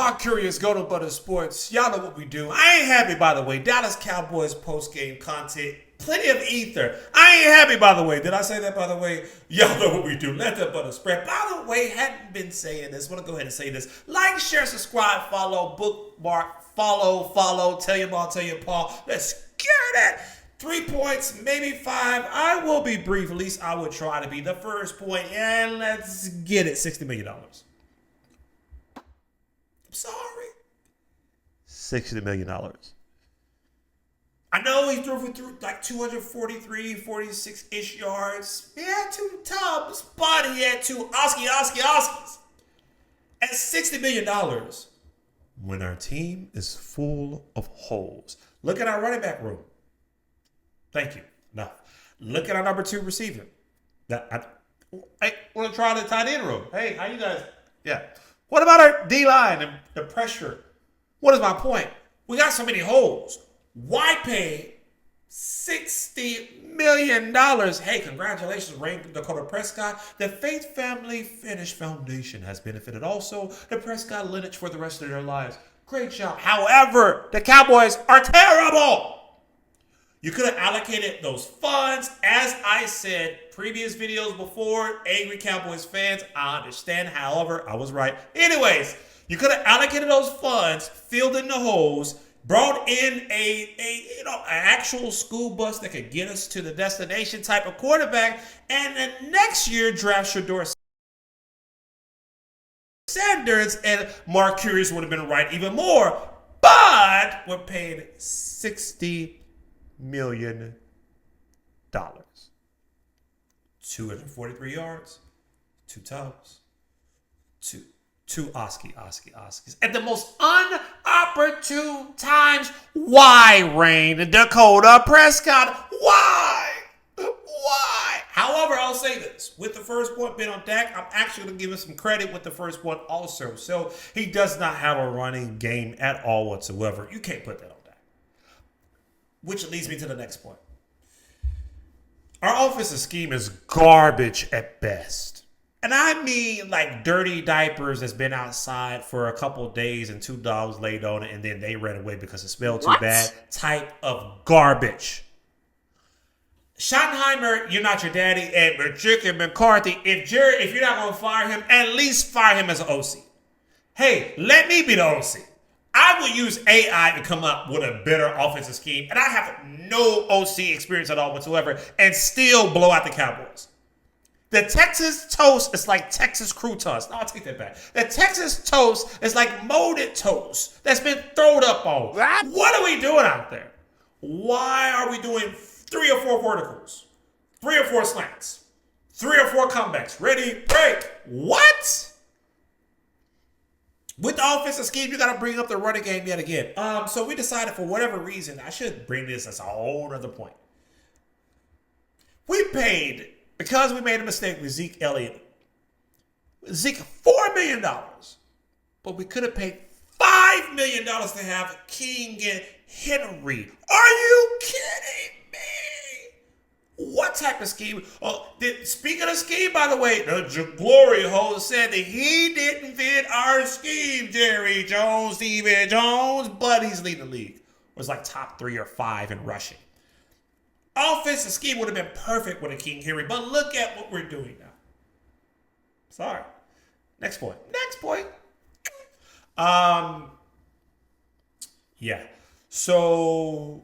Makarios, go to Butter Sports. Y'all know what we do. I ain't happy, by the way. Dallas Cowboys post-game content. Plenty of ether. I ain't happy, by the way. Did I say that, by the way? Y'all know what we do. Let that butter spread. By the way, hadn't been saying this. Want to go ahead and say this. Like, share, subscribe, follow, bookmark, follow. Tell your mom, tell your pa. Let's get it. 3 points, maybe 5. I will be brief. At least I would try to be. The first point, and let's get it. $60 million. Sorry. $60 million. I know he threw for like 243, 46-ish yards. He had 2 tubs, but he had 2 Oskies. At $60 million, when our team is full of holes. Look at our running back room. Thank you. No. Look at our number 2 receiver. I want to try the tight end room. Hey, how you guys? Yeah. What about our D-line and the pressure? What is my point? We got so many holes. Why pay $60 million? Hey, congratulations, Dakota Prescott. The Faith Family Finish Foundation has benefited also the Prescott lineage for the rest of their lives. Great job. However, the Cowboys are terrible. You could have allocated those funds. As I said, previous videos before, angry Cowboys fans, I understand. However, I was right. Anyways, you could have allocated those funds, filled in the holes, brought in an actual school bus that could get us to the destination type of quarterback, and then next year draft Shedeur Sanders, and Makarios would have been right even more. But we're paid $60 million. 243 yards, 2 tubs, two Oskies. At the most unopportune times. Why, Rain Dakota Prescott? Why? However, I'll say this. With the first point being on Dak, I'm actually going to give him some credit with the first one also. So he does not have a running game at all whatsoever. You can't put that on Dak. Which leads me to the next point. Our offensive scheme is garbage at best. And I mean like dirty diapers that's been outside for a couple of days and 2 dogs laid on it and then they ran away because it smelled too bad type of garbage. Schottenheimer, you're not your daddy, and and McCarthy, if you're not going to fire him, at least fire him as an OC. Hey, let me be the OC. I will use AI to come up with a better offensive scheme, and I have no OC experience at all whatsoever, and still blow out the Cowboys. The Texas toast is like Texas croutons. No, I'll take that back. The Texas toast is like molded toast that's been thrown up on. What are we doing out there? Why are we doing 3 or 4 verticals, 3 or 4 slants, 3 or 4 comebacks? Ready, break. What? With the offensive scheme, you got to bring up the running game yet again. So we decided for whatever reason, I should bring this as a whole other point. We paid, because we made a mistake with Zeke Elliott, $4 million. But we could have paid $5 million to have King and Henry. Are you kidding me? What type of scheme? Speaking of scheme, by the way, the glory hole said that he didn't fit our scheme. Jerry Jones, Steven Jones, but he's leading the league. It was like top 3 or 5 in rushing. Offensive scheme would have been perfect with a King Henry, but look at what we're doing now. Sorry. Next point. Yeah. So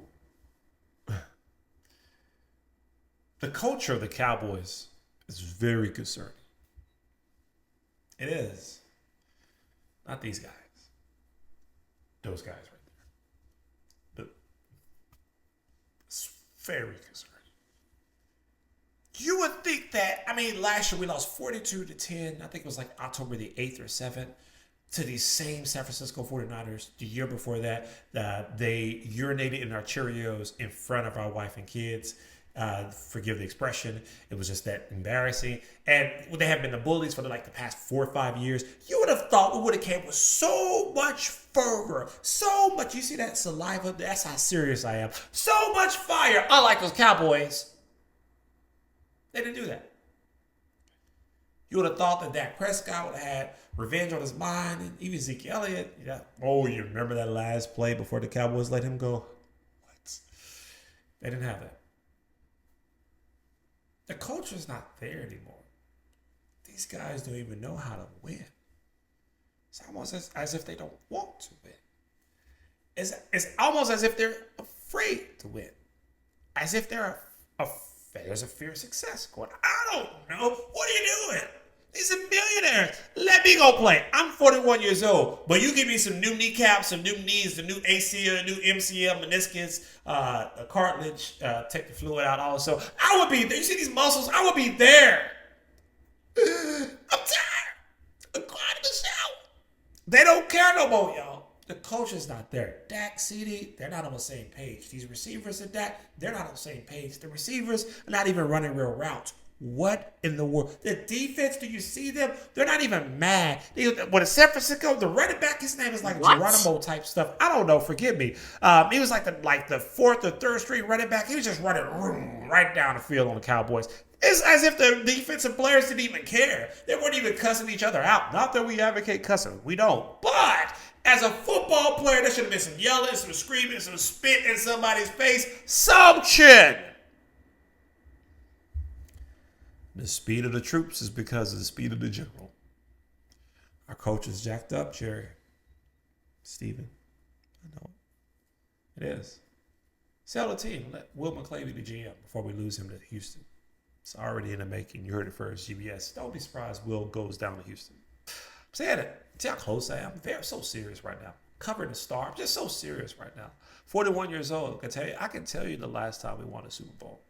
the culture of the Cowboys is very concerning. It is. Not these guys. Those guys right there. It's very concerning. You would think that, last year we lost 42-10. I think it was like October the 8th or 7th to these same San Francisco 49ers. The year before that, they urinated in our Cheerios in front of our wife and kids. Forgive the expression. It was just that embarrassing. And they have been the bullies for the past 4 or 5 years. You would have thought we would have came with so much fervor, so much. You see that saliva? That's how serious I am. So much fire. Unlike those Cowboys, they didn't do that. You would have thought that Dak Prescott would have had revenge on his mind. And even Zeke Elliott. Yeah. Oh, you remember that last play before the Cowboys let him go? What? They didn't have that. The culture's not there anymore. These guys don't even know how to win. It's almost as if they don't want to win. It's almost as if they're afraid to win. As if there's a fear of success going. I don't know. What are you doing? These are millionaires. Let me go play. I'm 41 years old, but you give me some new kneecaps, some new knees, the new ACL, new MCL, meniscus, a cartilage, take the fluid out also. I would be there. You see these muscles? I would be there. I'm tired. I'm crying in the shower. They don't care no more, y'all. The coach is not there. Dak, CD, they're not on the same page. These receivers and Dak, they're not on the same page. The receivers are not even running real routes. What in the world? The defense, do you see them? They're not even mad. When San Francisco, the running back, his name is like Geronimo type stuff. I don't know. Forgive me. He was like the fourth or third string running back. He was just running right down the field on the Cowboys. It's as if the defensive players didn't even care. They weren't even cussing each other out. Not that we advocate cussing. We don't. But as a football player, there should have been some yelling, some screaming, some spit in somebody's face. Some chin. The speed of the troops is because of the speed of the general. Our coach is jacked up, Jerry. Steven. I know it is. Sell the team. Let Will McClay be the GM before we lose him to Houston. It's already in the making. You heard it first, GBS. Don't be surprised Will goes down to Houston. I'm saying it. See how close I am? I'm so serious right now. Covering the star. I'm just so serious right now. 41 years old. I can tell you the last time we won a Super Bowl.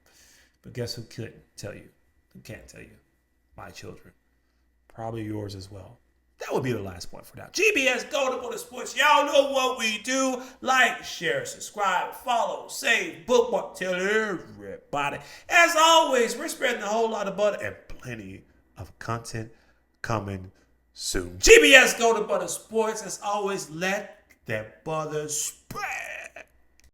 But guess who couldn't tell you? Who can't tell you? My children. Probably yours as well. That would be the last point for now. GBS Golden Motorsports. Y'all know what we do. Like, share, subscribe, follow, save, bookmark, tell everybody. As always, we're spreading a whole lot of butter and plenty of content coming soon. GBS Golden Motorsports. As always, let that butter spread.